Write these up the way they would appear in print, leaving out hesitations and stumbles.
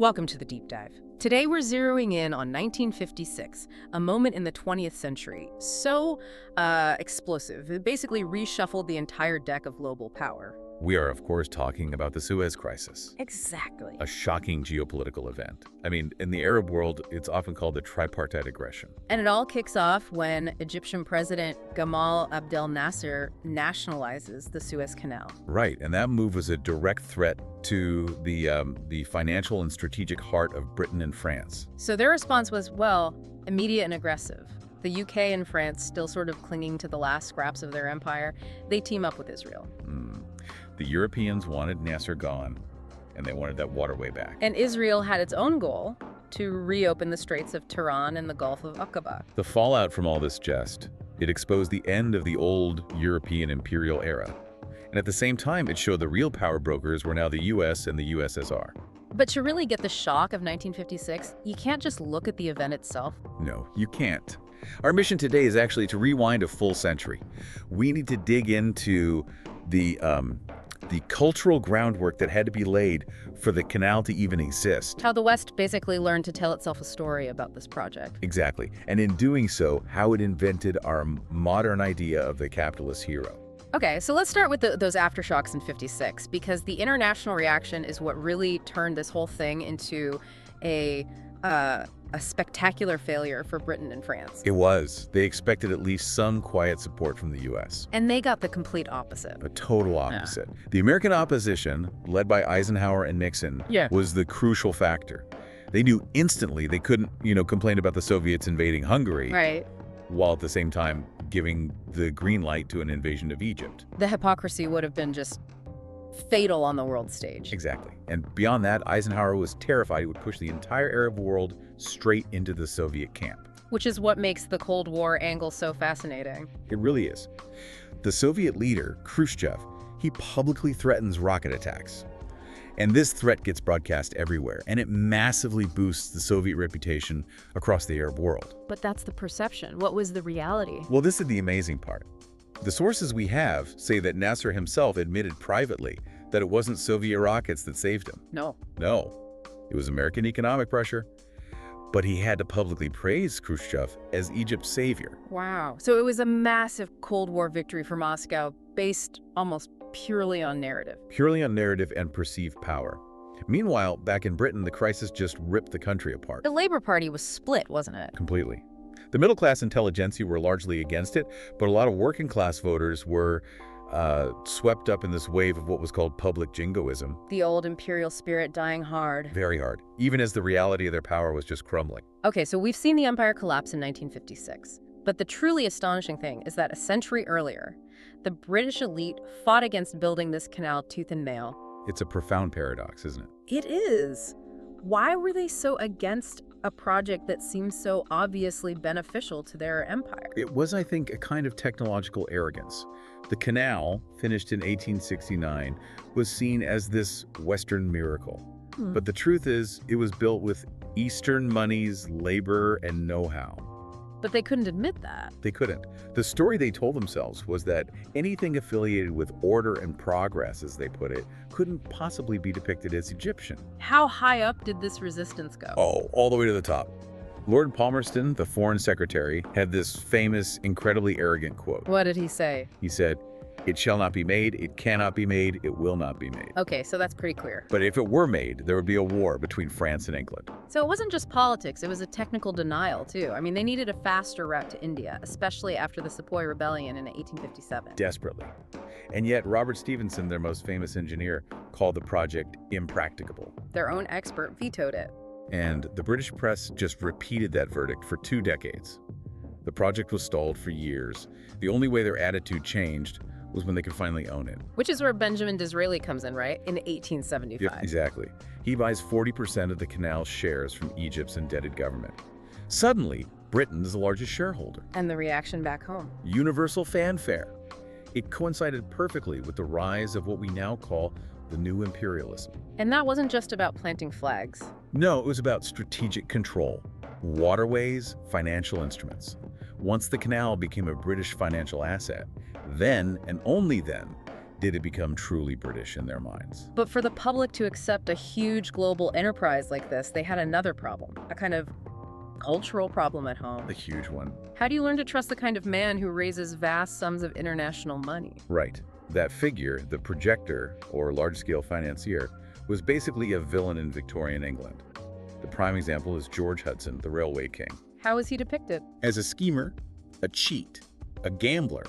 Welcome to the Deep Dive. Today we're zeroing in on 1956, a moment in the 20th century so explosive. It basically reshuffled the entire deck of global power. We are, of course, talking about the Suez Crisis, Exactly. a shocking geopolitical event. I mean, in the Arab world, it's often called the tripartite aggression. And it all kicks off when Egyptian President Gamal Abdel Nasser nationalizes the Suez Canal. Right, and that move was a direct threat to the financial and strategic heart of Britain and France. So their response was, well, immediate and aggressive. The UK and France, still sort of clinging to the last scraps of their empire, they team up with Israel. The Europeans wanted Nasser gone, and they wanted that waterway back. And Israel had its own goal to reopen the Straits of Tiran and the Gulf of Aqaba. The fallout from all this jest, it exposed the end of the old European imperial era. And at the same time, it showed the real power brokers were now the US and the USSR. But to really get the shock of 1956, you can't just look at the event itself. No, you can't. Our mission today is actually to rewind a full century. We need to dig into the cultural groundwork that had to be laid for the canal to even exist. How the West basically learned to tell itself a story about this project. Exactly. And in doing so, how it invented our modern idea of the capitalist hero. Okay, so let's start with those aftershocks in 56, because the international reaction is what really turned this whole thing into a spectacular failure for Britain and France. It was. They expected at least some quiet support from the U.S. And they got the complete opposite. A total opposite. Yeah. The American opposition, led by Eisenhower and Nixon, was the crucial factor. They knew instantly they couldn't, complain about the Soviets invading Hungary. Right. While at the same time giving the green light to an invasion of Egypt. The hypocrisy would have been just fatal on the world stage. Exactly. And beyond that, Eisenhower was terrified he would push the entire Arab world straight into the Soviet camp. Which is what makes the Cold War angle so fascinating. It really is. The Soviet leader, Khrushchev, he publicly threatens rocket attacks. And this threat gets broadcast everywhere, and it massively boosts the Soviet reputation across the Arab world. But that's the perception. What was the reality? Well, this is the amazing part. The sources we have say that Nasser himself admitted privately that it wasn't Soviet rockets that saved him. No. It was American economic pressure. But he had to publicly praise Khrushchev as Egypt's savior. Wow. So it was a massive Cold War victory for Moscow, based almost purely on narrative. Purely on narrative and perceived power. Meanwhile, back in Britain, the crisis just ripped the country apart. The Labour Party was split, wasn't it? Completely. The middle-class intelligentsia were largely against it, but a lot of working-class voters were swept up in this wave of what was called public jingoism. The old imperial spirit dying hard. Very hard, even as the reality of their power was just crumbling. Okay, so we've seen the empire collapse in 1956. But the truly astonishing thing is that a century earlier, the British elite fought against building this canal tooth and nail. It's a profound paradox, isn't it? It is. Why were they so against a project that seems so obviously beneficial to their empire? It was, I think, a kind of technological arrogance. The canal, finished in 1869, was seen as this Western miracle. But the truth is, it was built with Eastern monies, labor, and know-how. But they couldn't admit that. They couldn't. The story they told themselves was that anything affiliated with order and progress, as they put it, couldn't possibly be depicted as Egyptian. How high up did this resistance go? Oh, all the way to the top. Lord Palmerston, the Foreign Secretary, had this famous, incredibly arrogant quote. What did he say? He said, "It shall not be made, it cannot be made, it will not be made." Okay, so that's pretty clear. But if it were made, there would be a war between France and England. So it wasn't just politics, it was a technical denial, too. I mean, they needed a faster route to India, especially after the Sepoy Rebellion in 1857. Desperately. And yet, Robert Stephenson, their most famous engineer, called the project impracticable. Their own expert vetoed it. And the British press just repeated that verdict for 2 decades. The project was stalled for years. The only way their attitude changed was when they could finally own it. Which is where Benjamin Disraeli comes in, right? In 1875. Yep, exactly. He buys 40% of the canal's shares from Egypt's indebted government. Suddenly, Britain is the largest shareholder. And the reaction back home. Universal fanfare. It coincided perfectly with the rise of what we now call the new imperialism. And that wasn't just about planting flags. No, it was about strategic control, waterways, financial instruments. Once the canal became a British financial asset, then, and only then, did it become truly British in their minds. But for the public to accept a huge global enterprise like this, they had another problem, a kind of cultural problem at home. A huge one. How do you learn to trust the kind of man who raises vast sums of international money? Right. That figure, the projector, or large-scale financier, was basically a villain in Victorian England. The prime example is George Hudson, the railway king. How is he depicted? As a schemer, a cheat, a gambler.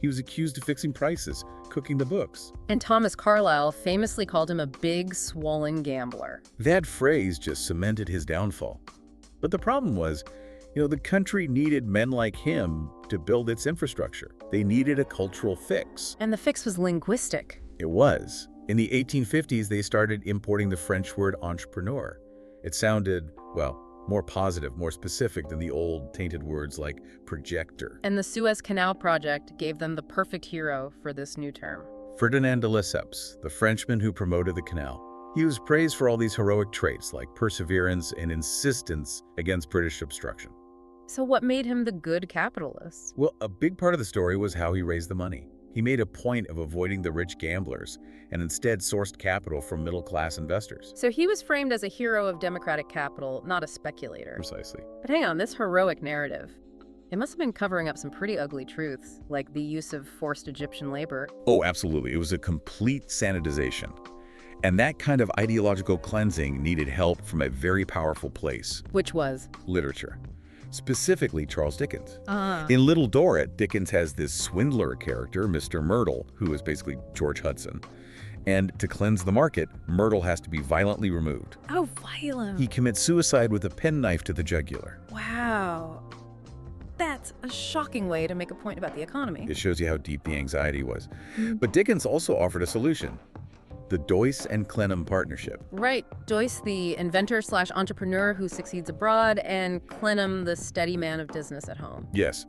He was accused of fixing prices, cooking the books. And Thomas Carlyle famously called him a big, swollen gambler. That phrase just cemented his downfall. But the problem was, the country needed men like him to build its infrastructure. They needed a cultural fix. And the fix was linguistic. It was. In the 1850s, they started importing the French word entrepreneur. It sounded, well, more positive, more specific than the old tainted words like projector. And the Suez Canal project gave them the perfect hero for this new term. Ferdinand de Lesseps, the Frenchman who promoted the canal. He was praised for all these heroic traits like perseverance and insistence against British obstruction. So what made him the good capitalist? Well, a big part of the story was how he raised the money. He made a point of avoiding the rich gamblers and instead sourced capital from middle-class investors. So he was framed as a hero of democratic capital, not a speculator. Precisely. But hang on, this heroic narrative, it must have been covering up some pretty ugly truths, like the use of forced Egyptian labor. Oh, absolutely. It was a complete sanitization. And that kind of ideological cleansing needed help from a very powerful place. Which was? Literature. Specifically Charles Dickens. Ah. In Little Dorrit, Dickens has this swindler character, Mr. Myrtle, who is basically George Hudson. And to cleanse the market, Myrtle has to be violently removed. Oh, violent. He commits suicide with a penknife to the jugular. Wow. That's a shocking way to make a point about the economy. It shows you how deep the anxiety was. But Dickens also offered a solution. The Doyce and Clenham partnership. Right. Doyce, the inventor/entrepreneur who succeeds abroad, and Clenham, the steady man of business at home. Yes.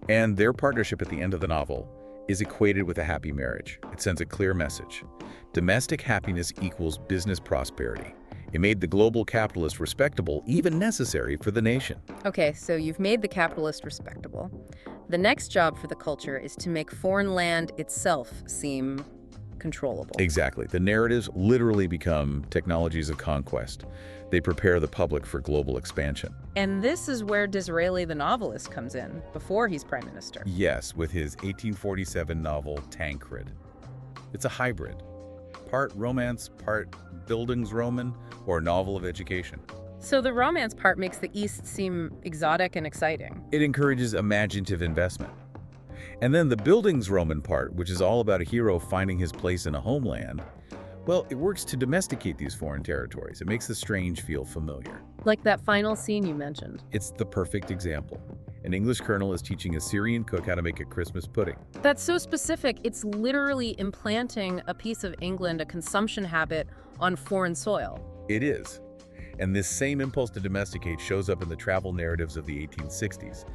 And their partnership at the end of the novel is equated with a happy marriage. It sends a clear message. Domestic happiness equals business prosperity. It made the global capitalist respectable, even necessary for the nation. Okay, so you've made the capitalist respectable. The next job for the culture is to make foreign land itself seem controllable. Exactly. The narratives literally become technologies of conquest. They prepare the public for global expansion. And this is where Disraeli the novelist comes in, before he's prime minister. Yes, with his 1847 novel Tancred. It's a hybrid. Part romance, part Bildungsroman, or novel of education. So the romance part makes the East seem exotic and exciting. It encourages imaginative investment. And then the Bildungsroman part, which is all about a hero finding his place in a homeland, well, it works to domesticate these foreign territories. It makes the strange feel familiar. Like that final scene you mentioned. It's the perfect example. An English colonel is teaching a Syrian cook how to make a Christmas pudding. That's so specific. It's literally implanting a piece of England, a consumption habit, on foreign soil. It is. And this same impulse to domesticate shows up in the travel narratives of the 1860s.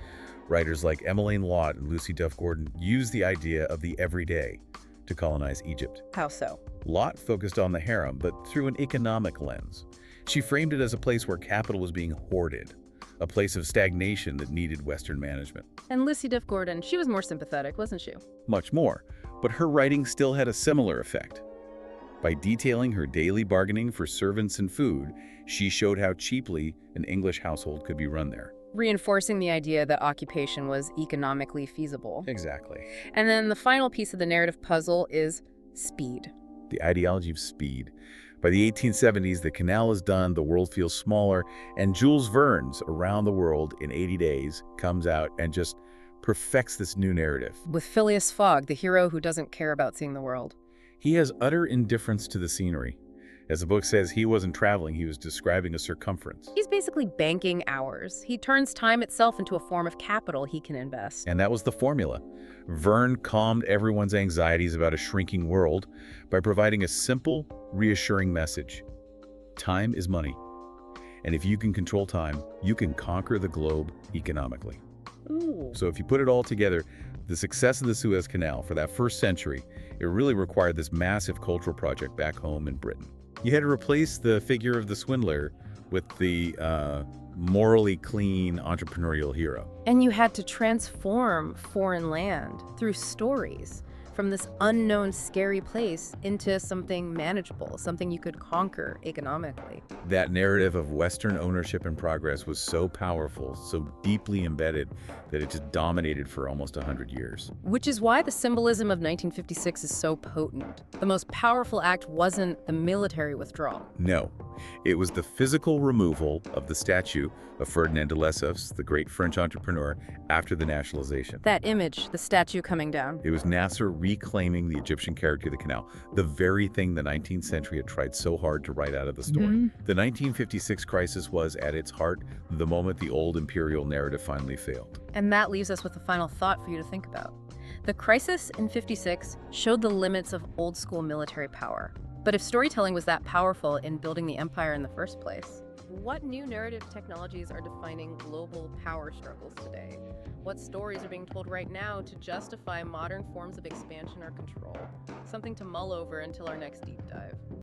Writers like Emmeline Lott and Lucy Duff Gordon used the idea of the everyday to colonize Egypt. How so? Lott focused on the harem, but through an economic lens. She framed it as a place where capital was being hoarded, a place of stagnation that needed Western management. And Lucy Duff Gordon, she was more sympathetic, wasn't she? Much more, but her writing still had a similar effect. By detailing her daily bargaining for servants and food, she showed how cheaply an English household could be run there. Reinforcing the idea that occupation was economically feasible. Exactly. And then the final piece of the narrative puzzle is speed. The ideology of speed. By the 1870s, the canal is done, the world feels smaller, and Jules Verne's Around the World in 80 Days comes out and just perfects this new narrative. With Phileas Fogg, the hero who doesn't care about seeing the world. He has utter indifference to the scenery. As the book says, he wasn't traveling, he was describing a circumference. He's basically banking hours. He turns time itself into a form of capital he can invest. And that was the formula. Verne calmed everyone's anxieties about a shrinking world by providing a simple, reassuring message. Time is money. And if you can control time, you can conquer the globe economically. Ooh. So if you put it all together, the success of the Suez Canal for that first century, it really required this massive cultural project back home in Britain. You had to replace the figure of the swindler with the morally clean entrepreneurial hero. And you had to transform foreign land through stories. from this unknown, scary place into something manageable, something you could conquer economically. That narrative of Western ownership and progress was so powerful, so deeply embedded, that it just dominated for almost 100 years. Which is why the symbolism of 1956 is so potent. The most powerful act wasn't the military withdrawal. No, it was the physical removal of the statue of Ferdinand de Lesseps, the great French entrepreneur, after the nationalization. That image, the statue coming down. It was Nasser reclaiming the Egyptian character of the canal, the very thing the 19th century had tried so hard to write out of the story. The 1956 crisis was, at its heart, the moment the old imperial narrative finally failed. And that leaves us with a final thought for you to think about. The crisis in 56 showed the limits of old-school military power. But if storytelling was that powerful in building the empire in the first place, what new narrative technologies are defining global power struggles today? What stories are being told right now to justify modern forms of expansion or control? Something to mull over until our next deep dive.